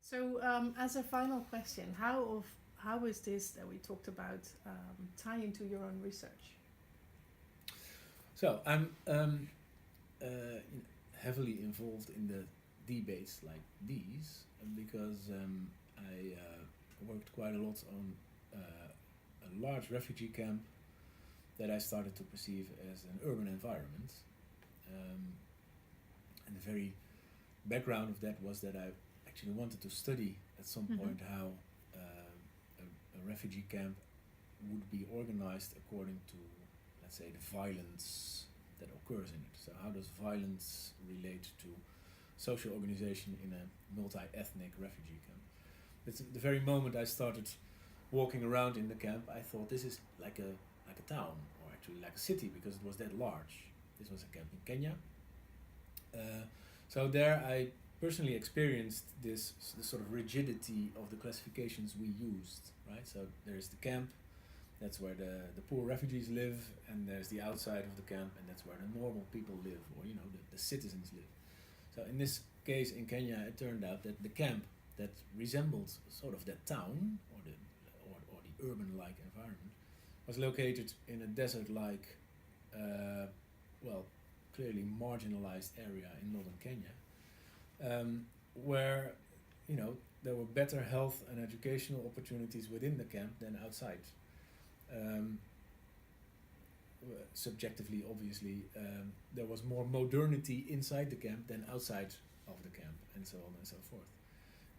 So, as a final question, how is this that we talked about tie into your own research? So I'm heavily involved in the debates like these because I worked quite a lot on a large refugee camp that I started to perceive as an urban environment. And the very background of that was that I actually wanted to study at some point how a refugee camp would be organized according to, let's say, the violence that occurs in it. So how does violence relate to social organization in a multi-ethnic refugee camp? It's the very moment I started walking around in the camp, I thought this is like a town, or actually like a city, because it was that large. This was a camp in Kenya. So there I personally experienced this sort of rigidity of the classifications we used, right? So there's the camp, that's where the poor refugees live, and there's the outside of the camp, and that's where the normal people live, or the citizens live. So in this case in Kenya, it turned out that the camp that resembled sort of that town, or the urban-like environment, was located in a desert-like, well, clearly marginalized area in northern Kenya, where there were better health and educational opportunities within the camp than outside. Um, Subjectively, obviously, there was more modernity inside the camp than outside of the camp, and so on and so forth.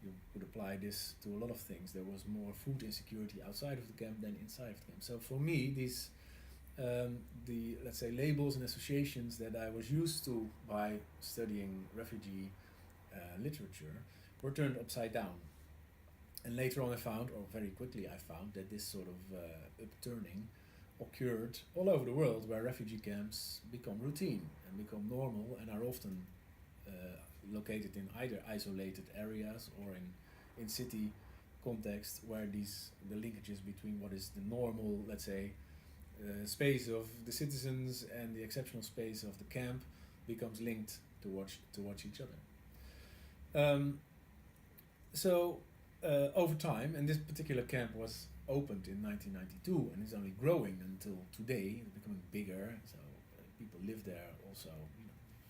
You could apply this to a lot of things. There was more food insecurity outside of the camp than inside of the camp. So for me, these the, let's say, labels and associations that I was used to by studying refugee literature were turned upside down. And later on I found, or very quickly I found, that this sort of upturning occurred all over the world, where refugee camps become routine and become normal and are often uh, located in either isolated areas or in city context, where the linkages between what is the normal, let's say, space of the citizens and the exceptional space of the camp becomes linked towards each other. So over time, and this particular camp was opened in 1992 and is only growing until today, it's becoming bigger. So people live there also,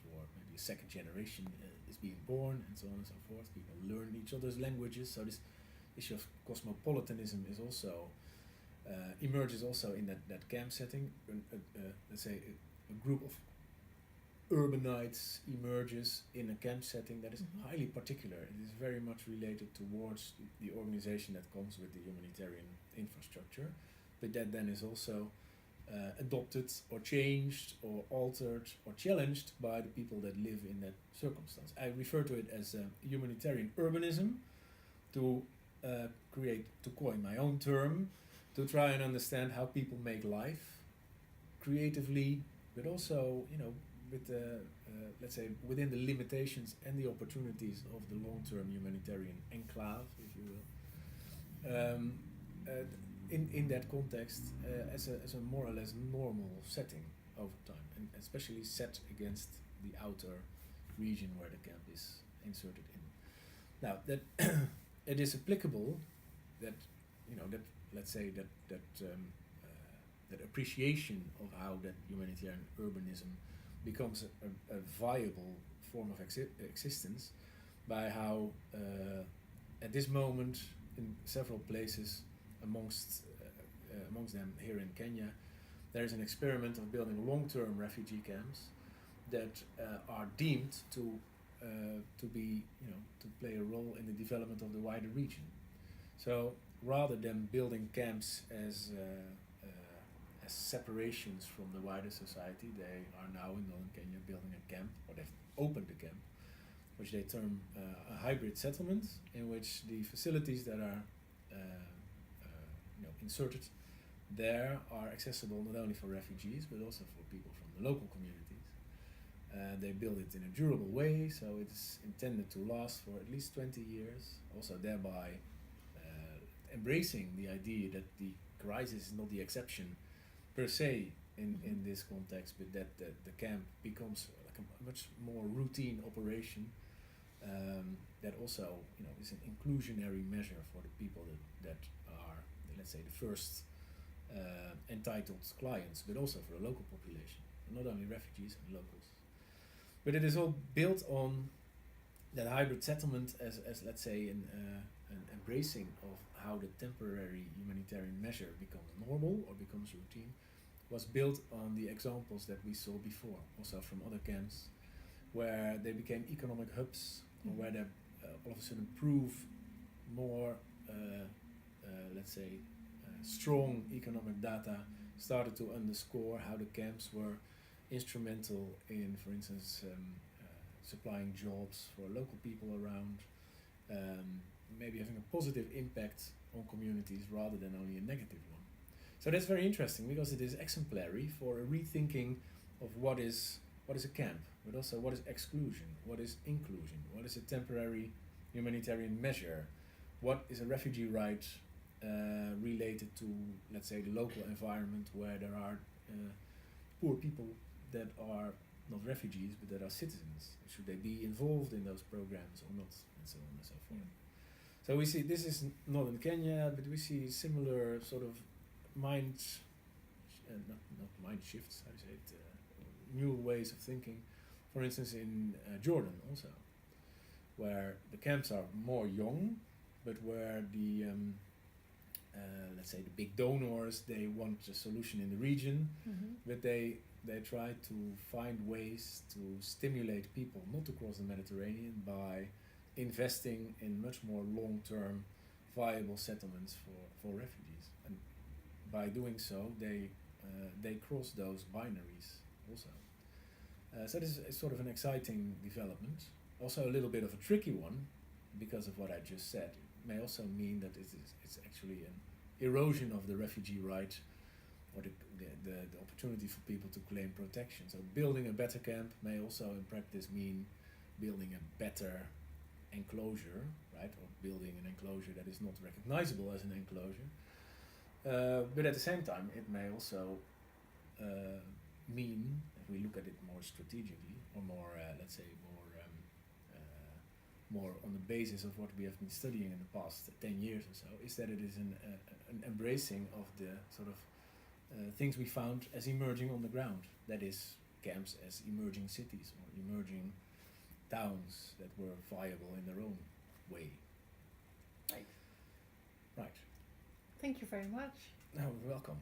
for maybe a second generation is being born, and so on and so forth. People learn each other's languages. So this issue of cosmopolitanism is also emerges also in that camp setting. Let's say a group of urbanites emerges in a camp setting that is highly particular. It is very much related towards the organization that comes with the humanitarian infrastructure, but that then is also adopted or changed or altered or challenged by the people that live in that circumstance. I refer to it as humanitarian urbanism, to coin my own term, to try and understand how people make life creatively, but also, with let's say, within the limitations and the opportunities of the long-term humanitarian enclave, if you will, in that context, as a more or less normal setting over time, and especially set against the outer region where the camp is inserted in. Now that it is applicable, that that, let's say, that appreciation of how that humanitarian urbanism becomes a viable form of existence, by how at this moment in several places amongst them here in Kenya, there is an experiment of building long-term refugee camps that are deemed to be, to play a role in the development of the wider region. So rather than building camps as separations from the wider society, they are now in northern Kenya building a camp, or they've opened a camp, which they term a hybrid settlement, in which the facilities that are inserted there are accessible not only for refugees but also for people from the local communities. They build it in a durable way, so it's intended to last for at least 20 years, also thereby embracing the idea that the crisis is not the exception per se in this context, but that the camp becomes like a much more routine operation, that also, is an inclusionary measure for the people that are, let's say, the first entitled clients, but also for the local population, not only refugees and locals. But it is all built on that hybrid settlement as let's say, an embracing of how the temporary humanitarian measure becomes normal or becomes routine, was built on the examples that we saw before, also from other camps, where they became economic hubs, or where they all of a sudden prove more, let's say, strong economic data started to underscore how the camps were instrumental in, for instance, supplying jobs for local people around, maybe having a positive impact on communities rather than only a negative one. So that's very interesting, because it is exemplary for a rethinking of what is a camp, but also what is exclusion, what is inclusion, what is a temporary humanitarian measure, what is a refugee right related to, let's say, the local environment where there are poor people that are not refugees but that are citizens. Should they be involved in those programs or not, and so on and so forth. So we see, this is not in Kenya, but we see similar sort of not mind shifts, how do you say it, new ways of thinking. For instance, in Jordan also, where the camps are more young, but where the let's say the big donors, they want a solution in the region, but they try to find ways to stimulate people not to cross the Mediterranean by investing in much more long-term viable settlements for refugees, and by doing so they cross those binaries also. So this is sort of an exciting development, also a little bit of a tricky one because of what I just said. It may also mean that it's actually an erosion of the refugee right, or the opportunity for people to claim protection. So building a better camp may also in practice mean building a better enclosure, right, or building an enclosure that is not recognizable as an enclosure. But at the same time, it may also mean, if we look at it more strategically, or more, let's say, more on the basis of what we have been studying in the past 10 years or so, is that it is an embracing of the sort of things we found as emerging on the ground. That is, camps as emerging cities or emerging towns that were viable in their own way. Right. Thank you very much. Oh, welcome.